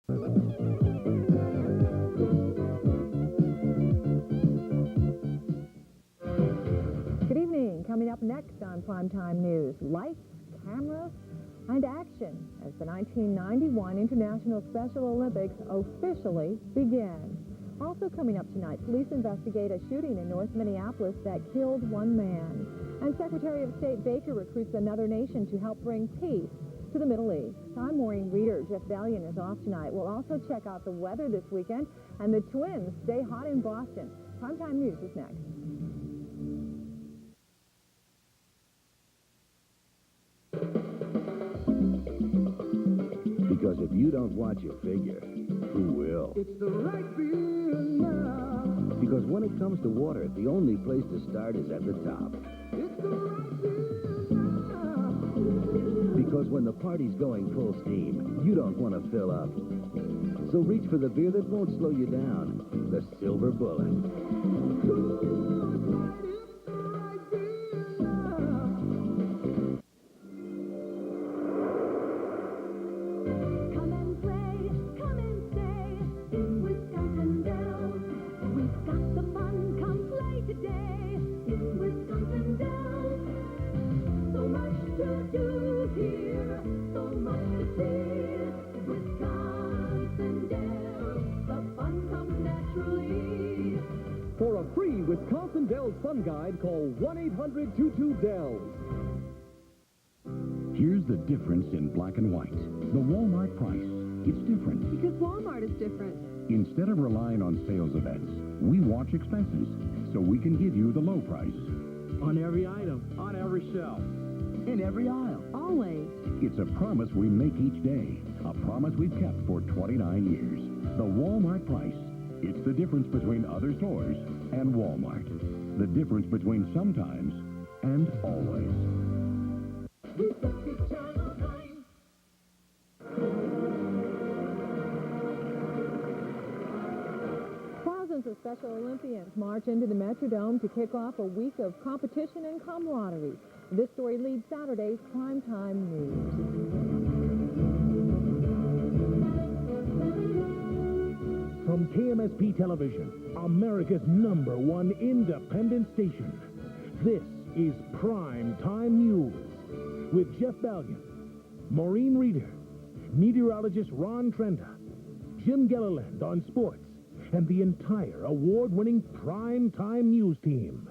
Good evening. Coming up next on Primetime News, lights, camera, and action as the 1991 International Special Olympics officially begin. Also coming up tonight, police investigate a shooting in North Minneapolis that killed one man. And Secretary of State Baker recruits another nation to help bring peace to the Middle East. I'm Maureen Reeder. Jeff Valiant is off tonight. We'll also check out the weather this weekend, and the Twins stay hot in Boston. Primetime News is next. Because if you don't watch your figure, who will? It's the right feeling now. Because when it comes to water, the only place to start is at the top. It's the right feeling now. Because when the party's going full steam, you don't want to fill up. So reach for the beer that won't slow you down, the Silver Bullet. For a free Wisconsin Dells Fun Guide, call 1-800-22-DELLS. Here's the difference in black and white. The Walmart price. It's different. Because Walmart is different. Instead of relying on sales events, we watch expenses so we can give you the low price. On every item, on every shelf, in every aisle. Always. It's a promise we make each day. A promise we've kept for 29 years. The Walmart price. It's the difference between other stores and Walmart. The difference between sometimes and always. Thousands of Special Olympians march into the Metrodome to kick off a week of competition and camaraderie. This story leads Saturday's Primetime News. From KMSP Television, America's #1 independent station, this is Primetime News with Jeff Valiant, Maureen Reeder, meteorologist Ron Trenda, Jim Gellerland on sports, and the entire award-winning Primetime News team.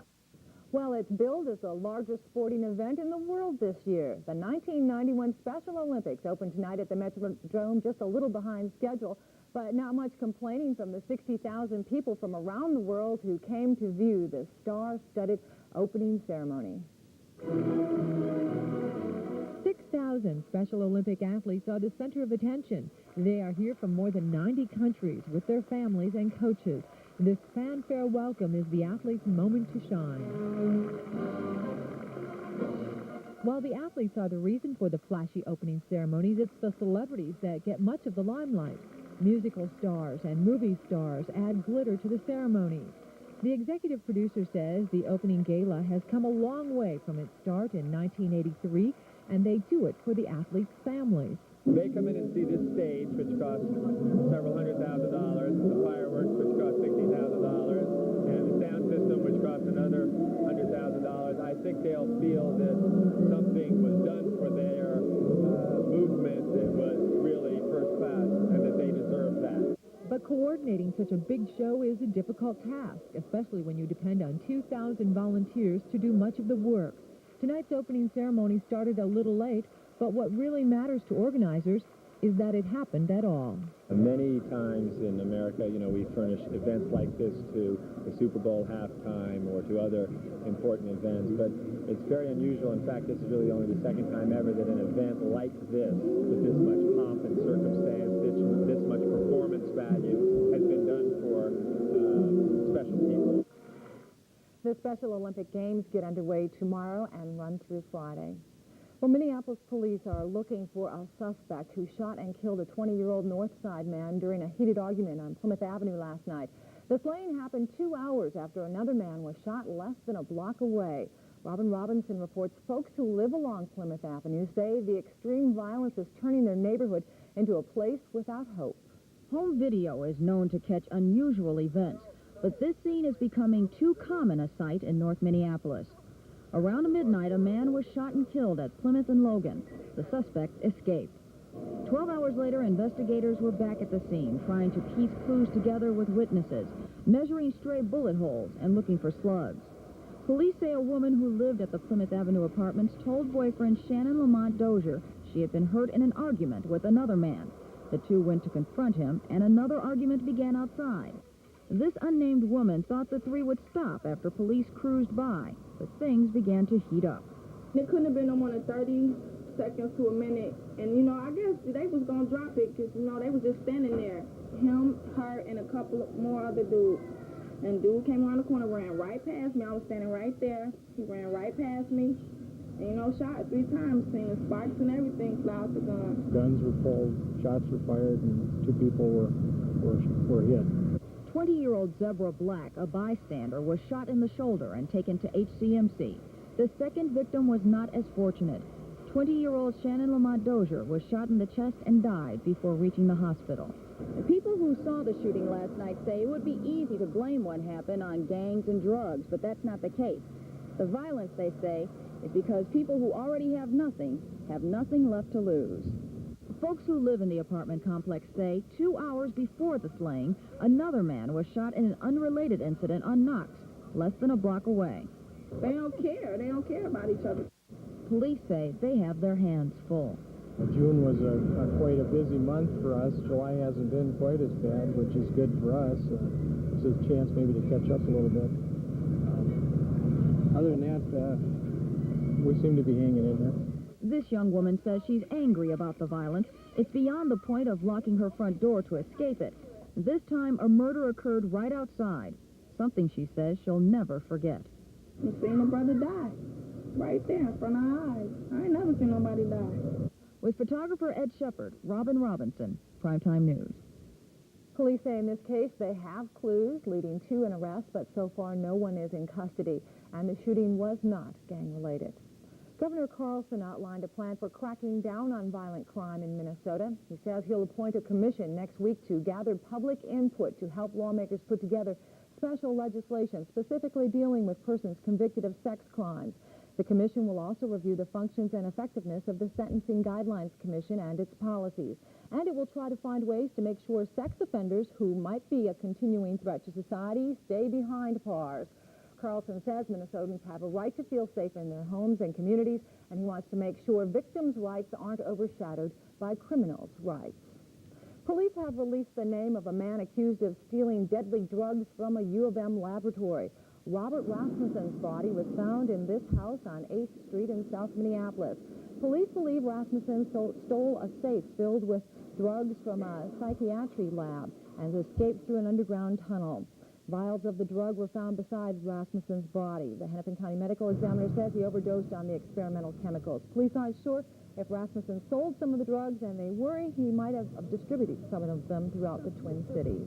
Well, it's billed as the largest sporting event in the world this year. The 1991 Special Olympics opened tonight at the Metrodome, just a little behind schedule, but not much complaining from the 60,000 people from around the world who came to view the star-studded opening ceremony. 6,000 Special Olympic athletes are the center of attention. They are here from more than 90 countries with their families and coaches. This fanfare welcome is the athletes' moment to shine. While the athletes are the reason for the flashy opening ceremonies, it's the celebrities that get much of the limelight. Musical stars and movie stars add glitter to the ceremony. The executive producer says the opening gala has come a long way from its start in 1983, and they do it for the athletes' families. They come in and see this stage, which costs several $100,000, the fireworks, which cost $60,000, and the sound system, which costs another $100,000. I think they'll feel that something was done for their movement that was really first class, and that they deserve that. But coordinating such a big show is a difficult task, especially when you depend on 2,000 volunteers to do much of the work. Tonight's opening ceremony started a little late, but what really matters to organizers is that it happened at all. Many times in America, we furnish events like this to the Super Bowl halftime or to other important events, but it's very unusual. In fact, this is really only the second time ever that an event like this, with this much pomp and circumstance, this much performance value, has been done for special people. The Special Olympic Games get underway tomorrow and run through Friday. Well, Minneapolis police are looking for a suspect who shot and killed a 20-year-old North Side man during a heated argument on Plymouth Avenue last night. The slaying happened 2 hours after another man was shot less than a block away. Robin Robinson reports folks who live along Plymouth Avenue say the extreme violence is turning their neighborhood into a place without hope. Home video is known to catch unusual events, but this scene is becoming too common a sight in North Minneapolis. Around midnight, a man was shot and killed at Plymouth and Logan. The suspect escaped. 12 hours later, investigators were back at the scene, trying to piece clues together with witnesses, measuring stray bullet holes and looking for slugs. Police say a woman who lived at the Plymouth Avenue apartments told boyfriend Shannon Lamont Dozier she had been hurt in an argument with another man. The two went to confront him, and another argument began outside. This unnamed woman thought the three would stop after police cruised by, but things began to heat up. It couldn't have been no more than 30 seconds to a minute. And, I guess they was going to drop it because, they was just standing there. Him, her, and a couple of more other dudes. And dude came around the corner, ran right past me. I was standing right there. He ran right past me. And, shot 3 times, seen the sparks and everything fly out the gun. Guns were pulled, shots were fired, and 2 people were hit. 20-year-old Zebra Black, a bystander, was shot in the shoulder and taken to HCMC. The second victim was not as fortunate. 20-year-old Shannon Lamont Dozier was shot in the chest and died before reaching the hospital. The people who saw the shooting last night say it would be easy to blame what happened on gangs and drugs, but that's not the case. The violence, they say, is because people who already have nothing left to lose. Folks who live in the apartment complex say 2 hours before the slaying, another man was shot in an unrelated incident on Knox, less than a block away. They don't care. They don't care about each other. Police say they have their hands full. June was quite a busy month for us. July hasn't been quite as bad, which is good for us. It's a chance maybe to catch up a little bit. Other than that, we seem to be hanging in there. This young woman says she's angry about the violence. It's beyond the point of locking her front door to escape it. This time, a murder occurred right outside, something she says she'll never forget. I seen my brother die right there in front of our eyes. I ain't never seen nobody die. With photographer Ed Shepard, Robin Robinson, Primetime News. Police say in this case they have clues leading to an arrest, but so far no one is in custody, and the shooting was not gang-related. Governor Carlson outlined a plan for cracking down on violent crime in Minnesota. He says he'll appoint a commission next week to gather public input to help lawmakers put together special legislation specifically dealing with persons convicted of sex crimes. The commission will also review the functions and effectiveness of the Sentencing Guidelines Commission and its policies. And it will try to find ways to make sure sex offenders who might be a continuing threat to society stay behind bars. Carlson says Minnesotans have a right to feel safe in their homes and communities, and he wants to make sure victims' rights aren't overshadowed by criminals' rights. Police have released the name of a man accused of stealing deadly drugs from a U of M laboratory. Robert Rasmussen's body was found in this house on 8th Street in South Minneapolis. Police believe Rasmussen stole a safe filled with drugs from a psychiatry lab and escaped through an underground tunnel. Vials of the drug were found beside Rasmussen's body. The Hennepin County Medical Examiner says he overdosed on the experimental chemicals. Police aren't sure if Rasmussen sold some of the drugs, and they worry he might have distributed some of them throughout the Twin Cities.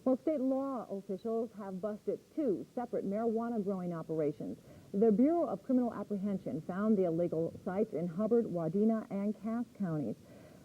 Well, state law officials have busted 2 separate marijuana growing operations. The Bureau of Criminal Apprehension found the illegal sites in Hubbard, Wadena, and Cass counties.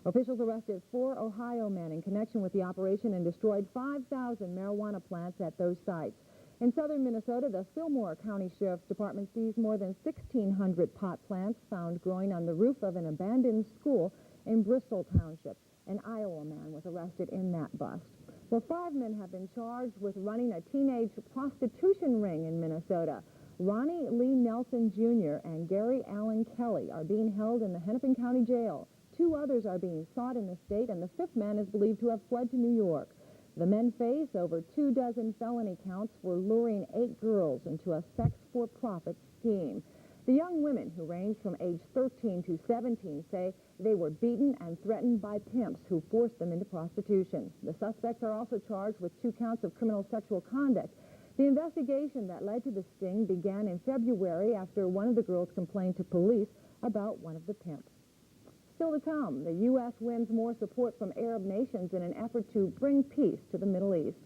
Officials arrested 4 Ohio men in connection with the operation and destroyed 5,000 marijuana plants at those sites. In southern Minnesota, the Fillmore County Sheriff's Department seized more than 1,600 pot plants found growing on the roof of an abandoned school in Bristol Township. An Iowa man was arrested in that bust. Well, 5 men have been charged with running a teenage prostitution ring in Minnesota. Ronnie Lee Nelson Jr. and Gary Allen Kelly are being held in the Hennepin County Jail. 2 others are being sought in the state, and the 5th man is believed to have fled to New York. The men face over 24 felony counts for luring 8 girls into a sex-for-profit scheme. The young women, who ranged from age 13 to 17, say they were beaten and threatened by pimps who forced them into prostitution. The suspects are also charged with 2 counts of criminal sexual conduct. The investigation that led to the sting began in February after one of the girls complained to police about one of the pimps. Still to come, the U.S. wins more support from Arab nations in an effort to bring peace to the Middle East.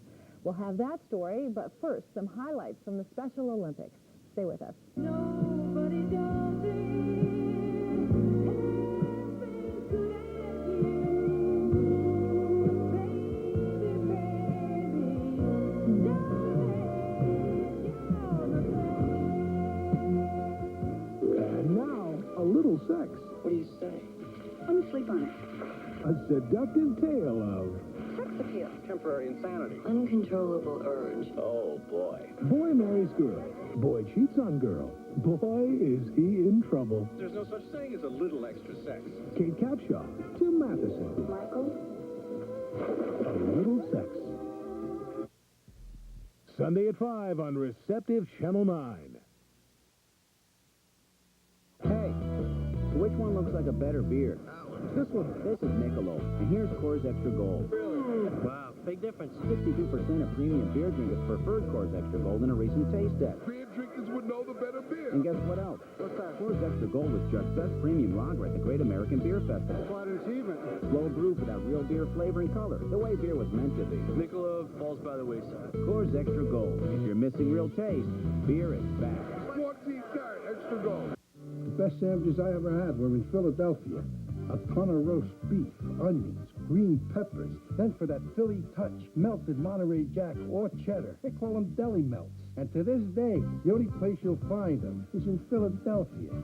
We'll have that story, but first, some highlights from the Special Olympics. Stay with us. Nobody does it. Everything could end you. A seductive tale of Sex appeal. Temporary insanity. Uncontrollable urge. Oh, boy. boy marries girl, boy cheats on girl. Boy, is he in trouble. There's no such thing as a little extra sex. Kate Capshaw, Tim Matheson, Michael? A Little Sex. Sunday at 5 on Receptive Channel 9. Hey, which one looks like a better beer? This one. This is Michelob, and here's Coors Extra Gold. Wow, big difference. 62% of premium beer drinkers preferred Coors Extra Gold in a recent taste test. Beer drinkers would know the better beer. And guess what else? What's that? Coors Extra Gold was judged best premium lager at the Great American Beer Festival. Quite an achievement. Slow brew for that real beer flavor and color, the way beer was meant to be. Michelob falls by the wayside. Coors Extra Gold. If you're missing real taste, beer is back. 14-karat extra gold. The best sandwiches I ever had were in Philadelphia. A ton of roast beef, onions, green peppers. Then for that Philly touch, melted Monterey Jack or cheddar. They call them deli melts. And to this day, the only place you'll find them is in Philadelphia.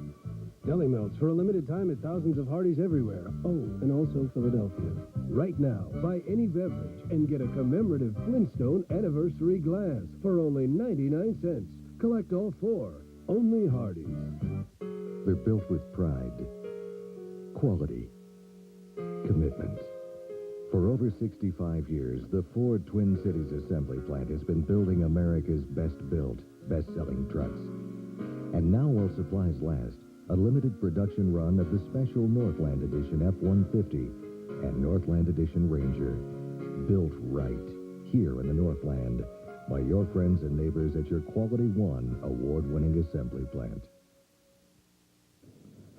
Deli melts for a limited time at thousands of Hardee's everywhere. Oh, and also Philadelphia. Right now, buy any beverage and get a commemorative Flintstone anniversary glass for only 99 cents. Collect all four. Only Hardee's. They're built with pride, quality, commitment. For over 65 years, the Ford Twin Cities Assembly Plant has been building America's best-built, best-selling trucks. And now, while supplies last, a limited production run of the special Northland Edition F-150 and Northland Edition Ranger. Built right, here in the Northland, by your friends and neighbors at your Quality One award-winning assembly plant.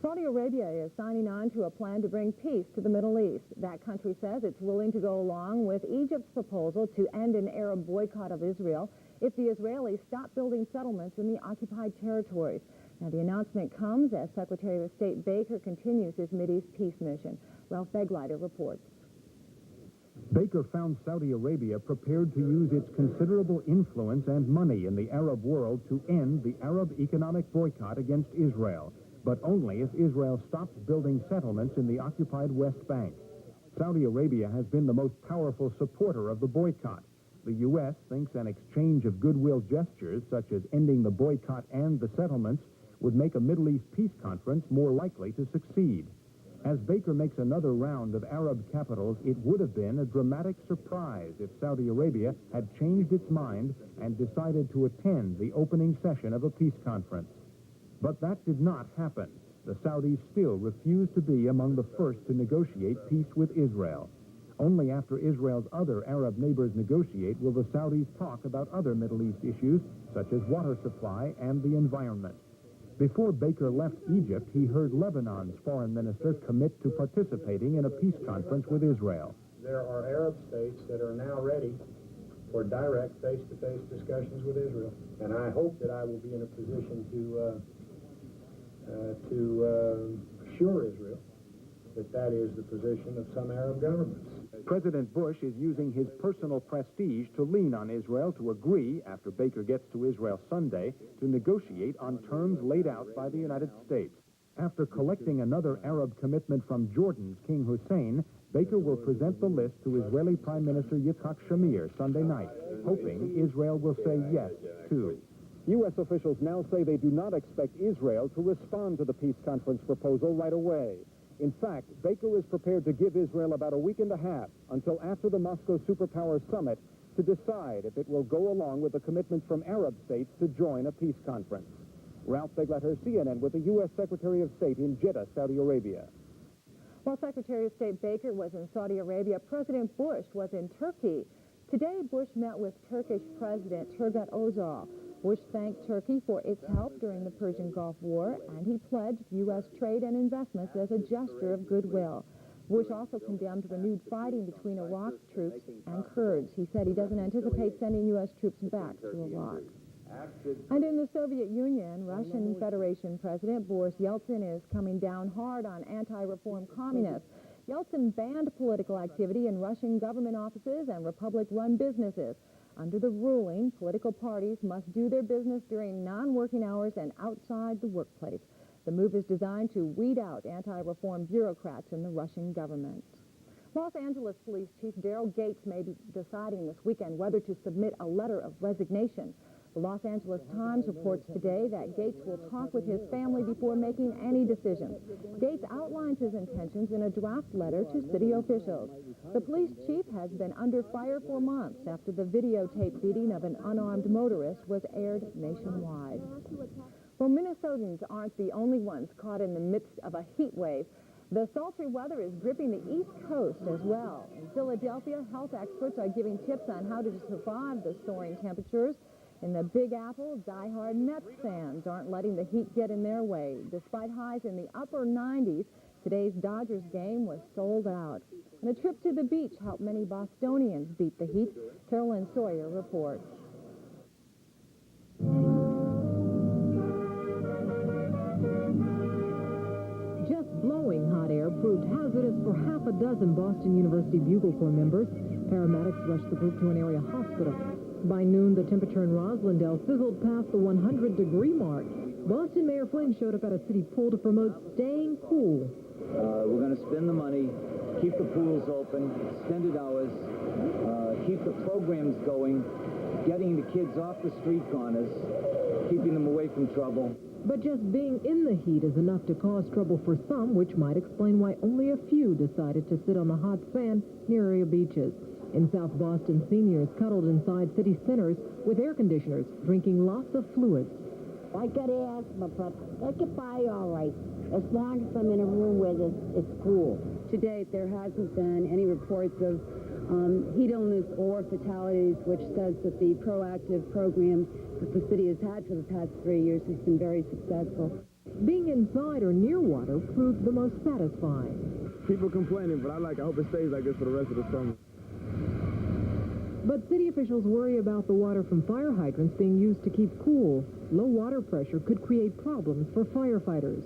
Saudi Arabia is signing on to a plan to bring peace to the Middle East. That country says it's willing to go along with Egypt's proposal to end an Arab boycott of Israel if the Israelis stop building settlements in the occupied territories. Now, the announcement comes as Secretary of State Baker continues his Mideast peace mission. Ralph Begleiter reports. Baker found Saudi Arabia prepared to use its considerable influence and money in the Arab world to end the Arab economic boycott against Israel, but only if Israel stops building settlements in the occupied West Bank. Saudi Arabia has been the most powerful supporter of the boycott. The U.S. thinks an exchange of goodwill gestures, such as ending the boycott and the settlements, would make a Middle East peace conference more likely to succeed. As Baker makes another round of Arab capitals, it would have been a dramatic surprise if Saudi Arabia had changed its mind and decided to attend the opening session of a peace conference. But that did not happen. The Saudis still refuse to be among the first to negotiate peace with Israel. Only after Israel's other Arab neighbors negotiate will the Saudis talk about other Middle East issues, such as water supply and the environment. Before Baker left Egypt, he heard Lebanon's foreign minister commit to participating in a peace conference with Israel. There are Arab states that are now ready for direct face-to-face discussions with Israel. And I hope that I will be in a position to assure Israel that that is the position of some Arab governments. President Bush is using his personal prestige to lean on Israel to agree, after Baker gets to Israel Sunday, to negotiate on terms laid out by the United States. After collecting another Arab commitment from Jordan's King Hussein, Baker will present the list to Israeli Prime Minister Yitzhak Shamir Sunday night, hoping Israel will say yes, too. U.S. officials now say they do not expect Israel to respond to the peace conference proposal right away. In fact, Baker is prepared to give Israel about a week and a half until after the Moscow Superpower Summit to decide if it will go along with the commitments from Arab states to join a peace conference. Ralph Begleiter, CNN, with the U.S. Secretary of State in Jeddah, Saudi Arabia. While Secretary of State Baker was in Saudi Arabia, President Bush was in Turkey. Today, Bush met with Turkish President Turgut Özal. Bush thanked Turkey for its help during the Persian Gulf War, and he pledged U.S. trade and investments as a gesture of goodwill. Bush also condemned renewed fighting between Iraq troops and Kurds. He said he doesn't anticipate sending U.S. troops back to Iraq. And in the Soviet Union, Russian Federation President Boris Yeltsin is coming down hard on anti-reform communists. Yeltsin banned political activity in Russian government offices and republic-run businesses. Under the ruling, political parties must do their business during non-working hours and outside the workplace. The move is designed to weed out anti-reform bureaucrats in the Russian government. Los Angeles Police Chief Daryl Gates may be deciding this weekend whether to submit a letter of resignation. The Los Angeles Times reports today that Gates will talk with his family before making any decisions. Gates outlines his intentions in a draft letter to city officials. The police chief has been under fire for months after the videotape beating of an unarmed motorist was aired nationwide. Well, Minnesotans aren't the only ones caught in the midst of a heat wave. The sultry weather is gripping the East Coast as well. In Philadelphia, health experts are giving tips on how to survive the soaring temperatures. In the Big Apple, die-hard Mets fans aren't letting the heat get in their way. Despite highs in the upper 90s, today's Dodgers game was sold out. And a trip to the beach helped many Bostonians beat the heat. Carolyn Sawyer reports. Just blowing hot air proved hazardous for half a dozen Boston University Bugle Corps members. Paramedics rushed the group to an area hospital. By noon, the temperature in Roslindale sizzled past the 100-degree mark. Boston Mayor Flynn showed up at a city pool to promote staying cool. We're going to spend the money, keep the pools open, extended hours, keep the programs going, getting the kids off the street corners, keeping them away from trouble. But just being in the heat is enough to cause trouble for some, which might explain why only a few decided to sit on the hot sand near area beaches. In South Boston, seniors cuddled inside city centers with air conditioners, drinking lots of fluids. I got asthma, but I get by all right, as long as I'm in a room where it's cool. To date, there hasn't been any reports of heat illness or fatalities, which says that the proactive program that the city has had for the past 3 years has been very successful. Being inside or near water proved the most satisfying. People complaining, but I hope it stays like this for the rest of the summer. But city officials worry about the water from fire hydrants being used to keep cool. Low water pressure could create problems for firefighters.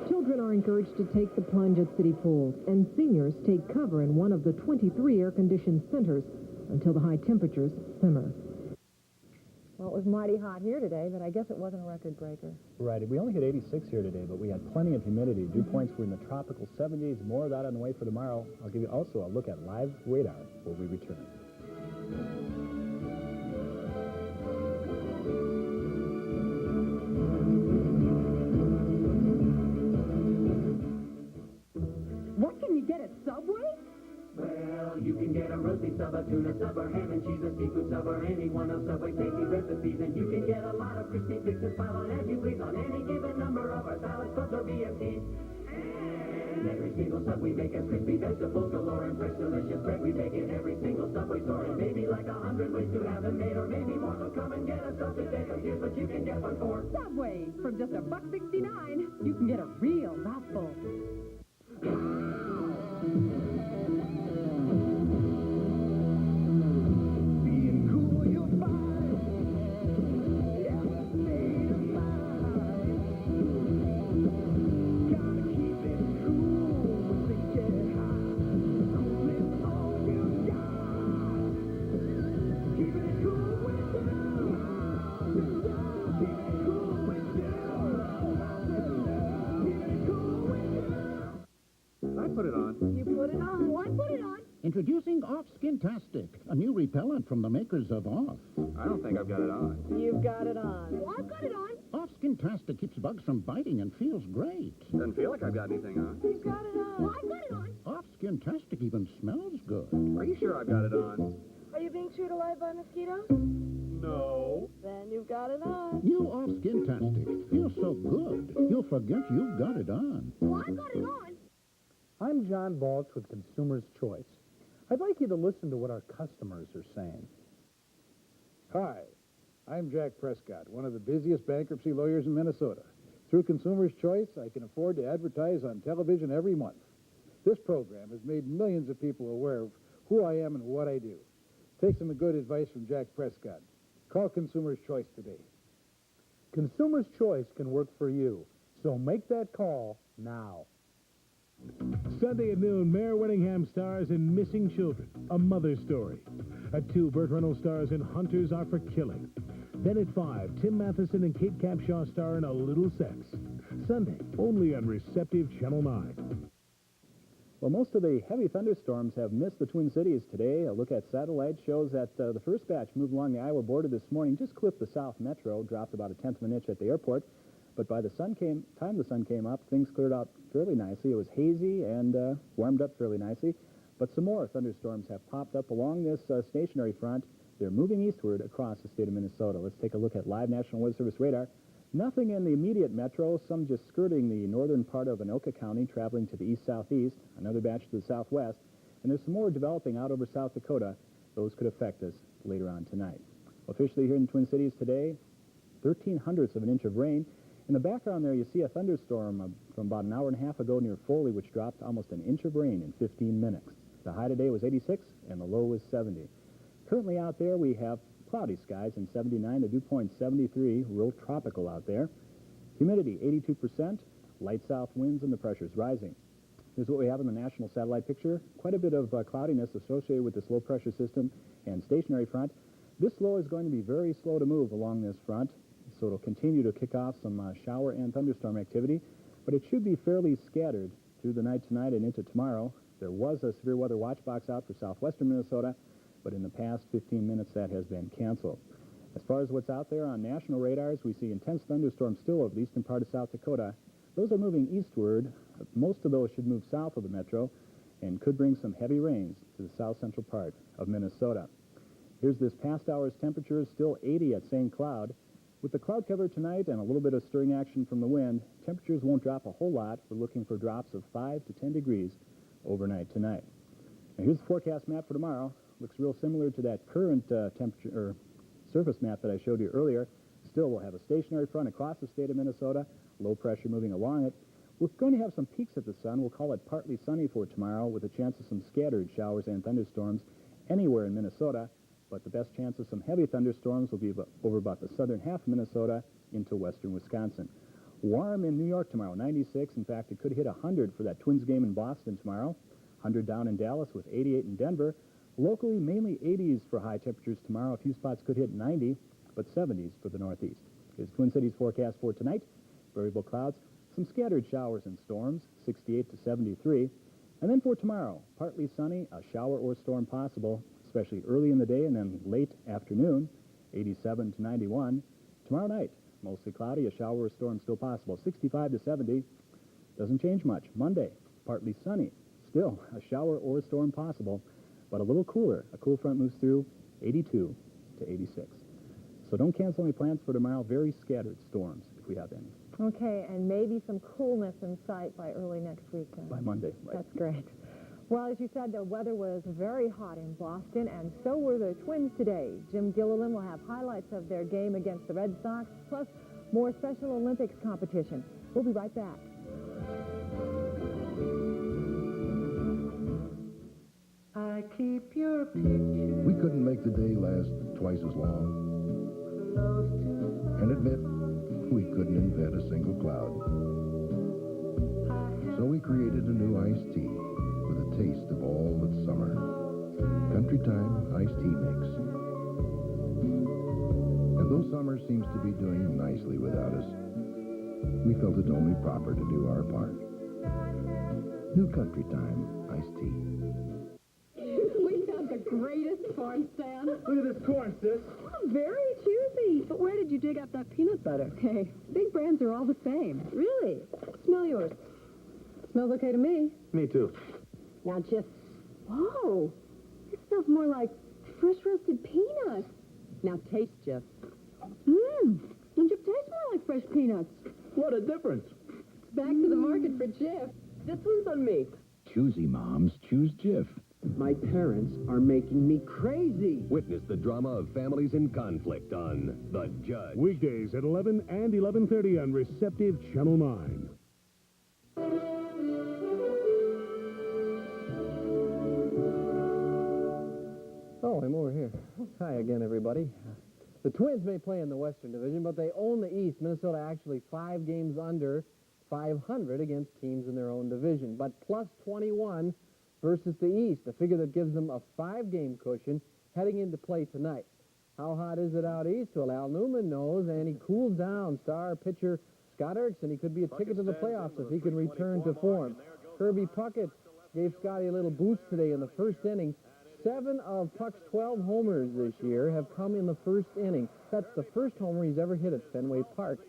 Children are encouraged to take the plunge at city pools, and seniors take cover in one of the 23 air-conditioned centers until the high temperatures simmer. Well, it was mighty hot here today, but I guess it wasn't a record breaker. Right. We only hit 86 here today, but we had plenty of humidity. Dew points were in the tropical 70s. More of that on the way for tomorrow. I'll give you also a look at live radar when we return. What can you get at Subway? Well, you can get a roasty sub, a tuna sub, or ham and cheese, a seafood sub, or any one of Subway's tasty recipes. And you can get a lot of crispy fixes, pile on as you please on any given number of our salads, subs, or BFTs. And every single sub we make has crispy vegetables galore and fresh delicious bread. We make in every single Subway store, and maybe like 100 ways to have them made, or maybe more. So come and get a sub today, or here's what you can get one for. Subway, from just $1.69, you can get a real mouthful. Introducing Off Skin-tastic, a new repellent from the makers of Off. I don't think I've got it on. You've got it on. I've got it on. Off Skin-tastic keeps bugs from biting and feels great. Doesn't feel like I've got anything on. You've got it on. I've got it on. Off Skin-tastic even smells good. Are you sure I've got it on? Are you being chewed alive by mosquitoes? No. Then you've got it on. New Off Skin-tastic feels so good, you'll forget you've got it on. Well, I've got it on. I'm John Balch with Consumer's Choice. I'd like you to listen to what our customers are saying. Hi, I'm Jack Prescott, one of the busiest bankruptcy lawyers in Minnesota. Through Consumer's Choice, I can afford to advertise on television every month. This program has made millions of people aware of who I am and what I do. Take some good advice from Jack Prescott. Call Consumer's Choice today. Consumer's Choice can work for you, so make that call now. Sunday at noon, Mayor Winningham stars in Missing Children, a mother's story. At 2, Burt Reynolds stars in Hunters Are for Killing. Then at 5, Tim Matheson and Kate Capshaw star in A Little Sex. Sunday, only on Receptive Channel 9. Well, most of the heavy thunderstorms have missed the Twin Cities today. A look at satellite shows that the first batch moved along the Iowa border this morning, just clipped the South Metro, dropped about 1/10 of an inch at the airport. But by the time the sun came up, things cleared out fairly nicely. It was hazy and warmed up fairly nicely. But some more thunderstorms have popped up along this stationary front. They're moving eastward across the state of Minnesota. Let's take a look at live National Weather Service radar. Nothing in the immediate metro, some just skirting the northern part of Anoka County, traveling to the east-southeast, another batch to the southwest, and there's some more developing out over South Dakota. Those could affect us later on tonight. Officially here in the Twin Cities today, 0.13 of an inch of rain. In the background there, you see a thunderstorm from about an hour and a half ago near Foley, which dropped almost an inch of rain in 15 minutes. The high today was 86, and the low was 70. Currently out there, we have cloudy skies and 79, the dew point 73, real tropical out there. Humidity 82%, light south winds, and the pressure's rising. Here's what we have in the national satellite picture. Quite a bit of cloudiness associated with this low pressure system and stationary front. This low is going to be very slow to move along this front, so it'll continue to kick off some shower and thunderstorm activity, but it should be fairly scattered through the night tonight and into tomorrow. There was a severe weather watch box out for southwestern Minnesota, but in the past 15 minutes that has been canceled. As far as what's out there on national radars, we see intense thunderstorms still over the eastern part of South Dakota. Those are moving eastward. Most of those should move south of the metro and could bring some heavy rains to the south central part of Minnesota. Here's this past hour's temperature, still 80 at St. Cloud. With the cloud cover tonight and a little bit of stirring action from the wind, temperatures won't drop a whole lot. We're looking for drops of 5 to 10 degrees overnight tonight. Now here's the forecast map for tomorrow. Looks real similar to that current temperature or surface map that I showed you earlier. Still, we'll have a stationary front across the state of Minnesota, low pressure moving along it. We're going to have some peaks at the sun. We'll call it partly sunny for tomorrow with a chance of some scattered showers and thunderstorms anywhere in Minnesota, but the best chance of some heavy thunderstorms will be over about the southern half of Minnesota into western Wisconsin. Warm in New York tomorrow, 96. In fact, it could hit 100 for that Twins game in Boston tomorrow. 100 down in Dallas with 88 in Denver. Locally, mainly 80s for high temperatures tomorrow. A few spots could hit 90, but 70s for the Northeast. Here's Twin Cities forecast for tonight. Variable clouds, some scattered showers and storms, 68 to 73. And then for tomorrow, partly sunny, a shower or storm possible, especially early in the day and then late afternoon, 87 to 91. Tomorrow night, mostly cloudy, a shower or storm still possible, 65 to 70. Doesn't change much. Monday, partly sunny, still a shower or storm possible, but a little cooler. A cool front moves through, 82 to 86. So don't cancel any plans for tomorrow. Very scattered storms, if we have any. Okay, and maybe some coolness in sight by early next week. By Monday, right. That's great. Well, as you said, the weather was very hot in Boston, and so were the Twins today. Jim Gilliland will have highlights of their game against the Red Sox, plus more Special Olympics competition. We'll be right back. I keep your picture. We couldn't make the day last twice as long. And admit, we couldn't invent a single cloud. So we created a new iced tea with a taste of all that's summer. Country Time iced tea mix. And though summer seems to be doing nicely without us, we felt it only proper to do our part. New Country Time iced tea. We found the greatest corn stand. Look at this corn, sis. Very choosy. But where did you dig up that peanut butter? Hey, big brands are all the same. Really? Smell yours. Smells okay to me. Me too. Now, Jeff. Whoa. This smells more like fresh roasted peanuts. Now, taste, Jeff. Mmm. And Jeff tastes more like fresh peanuts. What a difference. It's back to the market for Jeff. This one's on me. Choosy moms choose Jif. My parents are making me crazy. Witness the drama of families in conflict on The Judge. Weekdays at 11 and 11:30 on Receptive Channel 9. Oh, I'm over here. Hi again, everybody. The Twins may play in the Western Division, but they own the East. Minnesota actually 5 games under 500 against teams in their own division, but plus 21 versus the East, a figure that gives them a 5-game cushion heading into play tonight. How hot is it out east? Well, Al Newman knows, and he cooled down. Star pitcher Scott Erickson, he could be a ticket to the playoffs if he can return to form. Kirby Puckett gave Scotty a little boost today in the first inning. 7 of Puck's 12 homers this year have come in the first inning. That's the first homer he's ever hit at Fenway Park.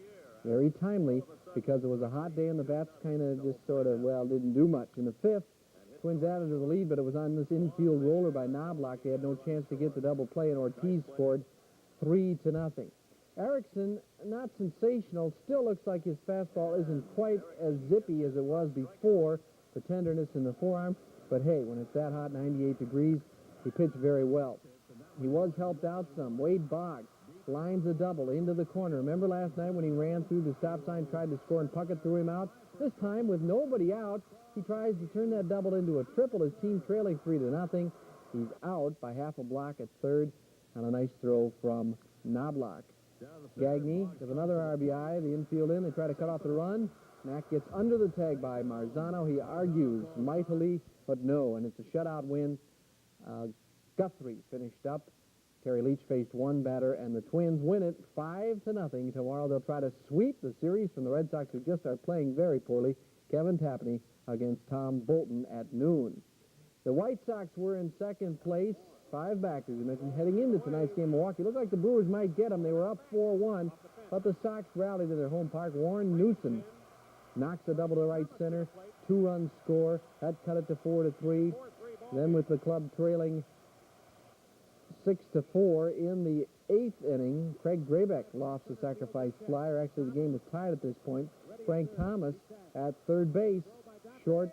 Very timely because it was a hot day and the bats kind of just sort of, well, didn't do much. In the fifth, Twins added to the lead, but it was on this infield roller by Knobloch. They had no chance to get the double play, and Ortiz scored 3-0. Erickson, not sensational, still looks like his fastball isn't quite as zippy as it was before, the tenderness in the forearm, but hey, when it's that hot, 98 degrees, he pitched very well. He was helped out some. Wade Boggs lines a double into the corner. Remember last night when he ran through the stop sign, tried to score, and Puckett threw him out? This time, with nobody out, he tries to turn that double into a triple. His team trailing 3-0. He's out by half a block at third on a nice throw from Knobloch. Gagne with another RBI, the infield in. They try to cut off the run. Mack gets under the tag by Marzano. He argues mightily, but no, and it's a shutout win. Guthrie finished up. Terry Leach faced one batter, and the Twins win it 5-0. Tomorrow they'll try to sweep the series from the Red Sox, who just are playing very poorly. Kevin Tapney against Tom Bolton at noon. The White Sox were in second place. 5 backers, you mentioned, heading into tonight's game in Milwaukee. Looked like the Brewers might get them. They were up 4-1, but the Sox rallied to their home park. Warren Newson knocks a double to right center. 2-run score. That cut it to 4-3. Then with the club trailing 6-4 in the 8th inning, Craig Graybeck lost a sacrifice fly, or actually the game was tied at this point. Frank Thomas at third base. Short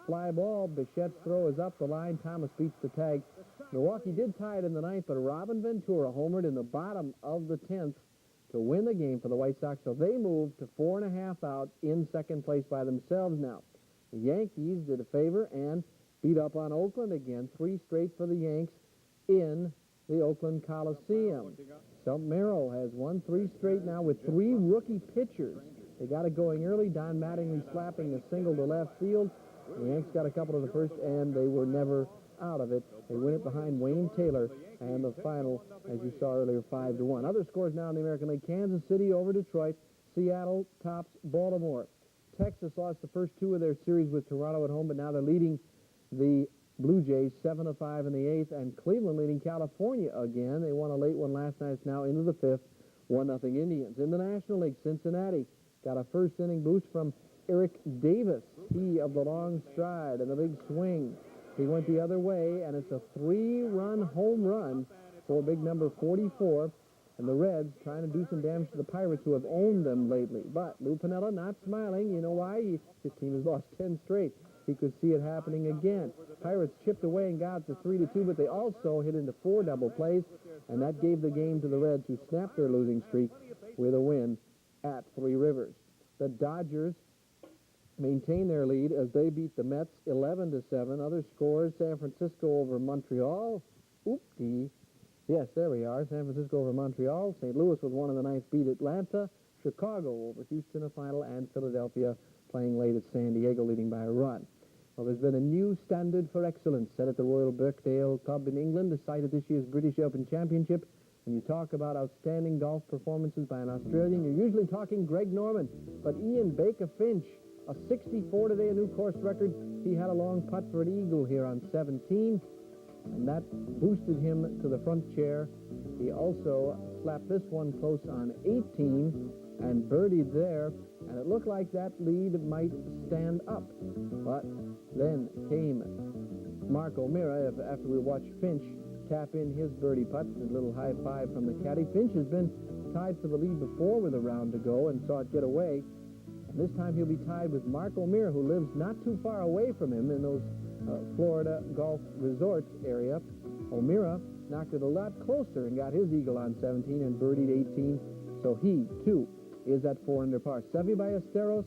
fly ball. Bichette's throw is up the line. Thomas beats the tag. Milwaukee did tie it in the 9th, but Robin Ventura homered in the bottom of the 10th to win the game for the White Sox, so they moved to 4.5 out in second place by themselves now. The Yankees did a favor and beat up on Oakland again. 3 straight for the Yanks in the Oakland Coliseum. Stump Merrill has won 3 straight now with 3 rookie pitchers. They got it going early. Don Mattingly slapping a single to left field. The Yanks got a couple to the first, and they were never out of it. They win it behind Wayne Taylor, and the final, as you saw earlier, 5-1. Other scores now in the American League. Kansas City over Detroit. Seattle tops Baltimore. Texas lost the first 2 of their series with Toronto at home, but now they're leading the Blue Jays 7-5 in the 8th, and Cleveland leading California again. They won a late one last night. It's now into the 5th. 1-0 Indians. In the National League, Cincinnati got a first inning boost from Eric Davis. He of the long stride and the big swing. He went the other way, and it's a 3-run home run for big number 44. And the Reds trying to do some damage to the Pirates, who have owned them lately. But Lou Piniella not smiling. You know why? His team has lost 10 straight. He could see it happening again. Pirates chipped away and got to 3-2, but they also hit into 4 double plays, and that gave the game to the Reds, who snapped their losing streak with a win at Three Rivers. The Dodgers maintain their lead as they beat the Mets 11-7. Other scores: San Francisco over Montreal. Oopsie. Yes, there we are. San Francisco over Montreal. St. Louis with 1 in the 9th beat Atlanta. Chicago over Houston a final, and Philadelphia playing late at San Diego, leading by a run. Well, there's been a new standard for excellence set at the Royal Birkdale Club in England, the site of this year's British Open Championship. When you talk about outstanding golf performances by an Australian, you're usually talking Greg Norman. But Ian Baker Finch, a 64 today, a new course record. He had a long putt for an eagle here on 17, and that boosted him to the front chair. He also slapped this one close on 18 and birdied there, and it looked like that lead might stand up. But then came Mark O'Meara after we watched Finch tap in his birdie putt. A little high five from the caddy. Finch has been tied for the lead before with a round to go and saw it get away. And this time he'll be tied with Mark O'Meara, who lives not too far away from him in those Florida golf resorts area. O'Meara knocked it a lot closer and got his eagle on 17 and birdied 18. So he, too, is at 4 under par. Seve Ballesteros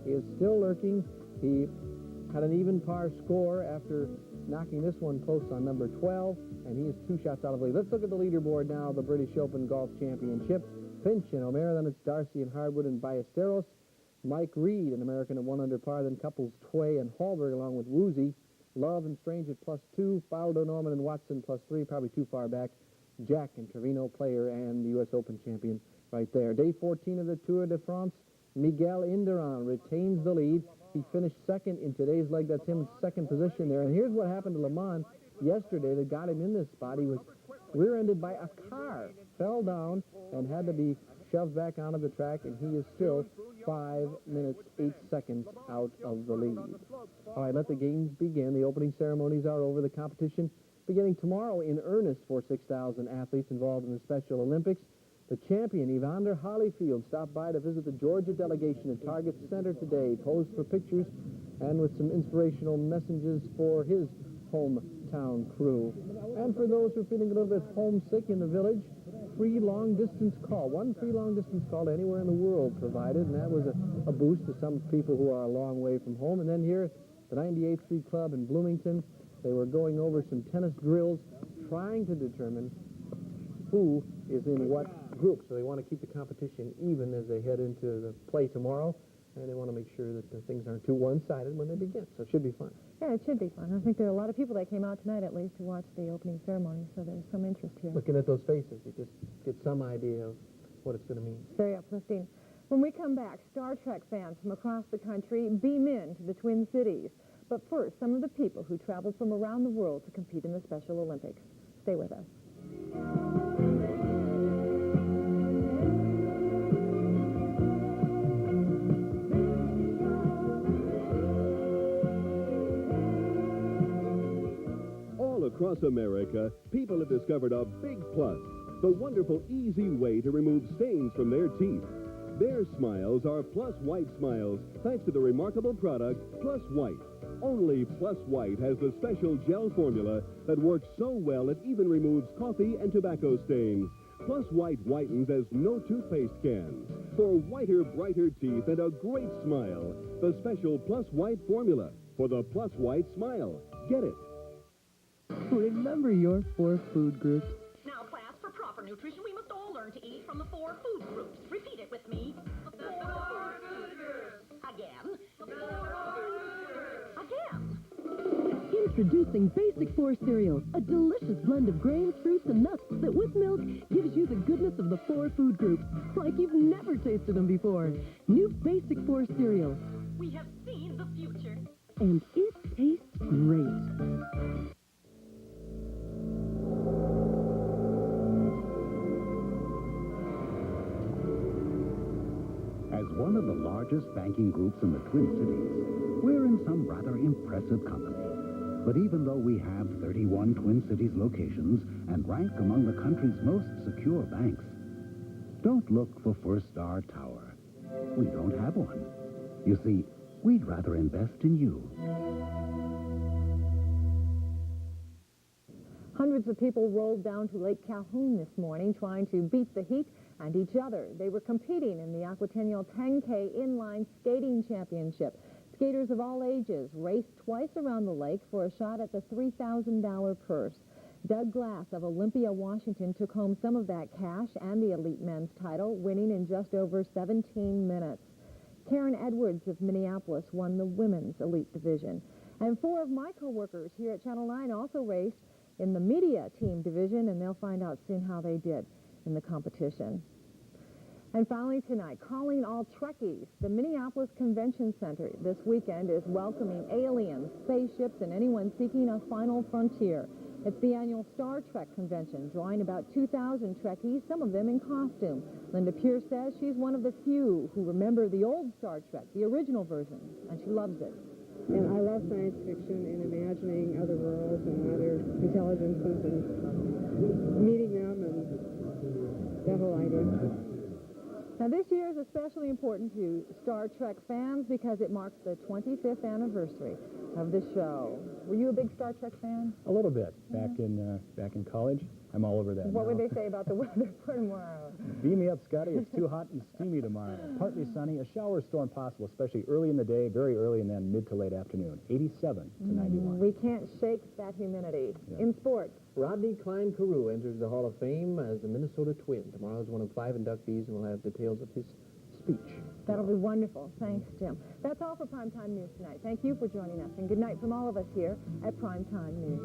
is still lurking. He had an even par score after knocking this one close on number 12, and he is 2 shots out of the lead. Let's look at the leaderboard now, the British Open Golf Championship. Finch and O'Meara, then it's Darcy and Hardwood and Ballesteros. Mike Reed, an American at 1 under par, then couples Tway and Hallberg along with Woozy. Love and Strange at +2, Faldo, Norman, and Watson +3, probably too far back. Jack and Trevino, player and the U.S. Open champion right there. Day 14 of the Tour de France, Miguel Indurain retains the lead. He finished second in today's leg. That's him in second position there. And here's what happened to Lamont yesterday that got him in this spot. He was rear-ended by a car, fell down, and had to be shoved back onto the track, and he is still 5 minutes, 8 seconds out of the lead. All right, let the games begin. The opening ceremonies are over. The competition beginning tomorrow in earnest for 6,000 athletes involved in the Special Olympics. The champion, Evander Holyfield, stopped by to visit the Georgia delegation at Target Center today, posed for pictures, and with some inspirational messages for his hometown crew. And for those who are feeling a little bit homesick in the village, free long-distance call. One free long-distance call to anywhere in the world provided, and that was a boost to some people who are a long way from home. And then here at the 98th Street Club in Bloomington, they were going over some tennis drills, trying to determine who is in what group. So they want to keep the competition even as they head into the play tomorrow, and they want to make sure that things aren't too one-sided when they begin. So it should be fun. Yeah, it should be fun. I think there are a lot of people that came out tonight, at least, to watch the opening ceremony, so there's some interest here. Looking at those faces, you just get some idea of what it's going to mean. Very uplifting. When we come back, Star Trek fans from across the country beam in to the Twin Cities. But first, some of the people who traveled from around the world to compete in the Special Olympics. Stay with us. All across America, people have discovered a big plus, the wonderful, easy way to remove stains from their teeth. Their smiles are Plus White smiles, thanks to the remarkable product, Plus White. Only Plus White has the special gel formula that works so well it even removes coffee and tobacco stains. Plus White whitens as no toothpaste can. For whiter, brighter teeth and a great smile, the special Plus White formula for the Plus White smile. Get it. Remember your 4 food groups. Now, class, for proper nutrition, we must all learn to eat from the 4 food groups. Repeat it with me. 4 food groups. Again. Introducing Basic 4 cereals, a delicious blend of grains, fruits, and nuts that with milk gives you the goodness of the 4 food groups, like you've never tasted them before. New Basic 4 cereal. We have seen the future. And it tastes great. As one of the largest banking groups in the Twin Cities, we're in some rather impressive company. But even though we have 31 Twin Cities locations and rank among the country's most secure banks, don't look for First Star Tower. We don't have one. You see, we'd rather invest in you. Hundreds of people rolled down to Lake Calhoun this morning trying to beat the heat and each other. They were competing in the Aquatennial 10K Inline Skating Championship. Skaters of all ages raced twice around the lake for a shot at the $3,000 purse. Doug Glass of Olympia, Washington, took home some of that cash and the elite men's title, winning in just over 17 minutes. Karen Edwards of Minneapolis won the women's elite division. And 4 of my co-workers here at Channel 9 also raced in the media team division, and they'll find out soon how they did in the competition. And finally tonight, calling all Trekkies, the Minneapolis Convention Center this weekend is welcoming aliens, spaceships, and anyone seeking a final frontier. It's the annual Star Trek convention, drawing about 2,000 Trekkies, some of them in costume. Linda Pierce says she's one of the few who remember the old Star Trek, the original version, and she loves it. And I love science fiction and imagining other worlds and other intelligences and meeting them and that whole idea. Now, this year is especially important to Star Trek fans because it marks the 25th anniversary of the show. Were you a big Star Trek fan? A little bit. Back in college, I'm all over that. What would they say about the weather for tomorrow? Beam me up, Scotty. It's too hot and steamy tomorrow. Partly sunny, a shower storm possible, especially early in the day, very early, and then mid to late afternoon. 87 to 91. We can't shake that humidity. Yeah. In sports, Rodney Klein Carew enters the Hall of Fame as the Minnesota Twin. Tomorrow is one of 5 inductees, and we'll have details of his speech. That'll be wonderful. Thanks, Jim. That's all for Primetime News tonight. Thank you for joining us, and good night from all of us here at Primetime News.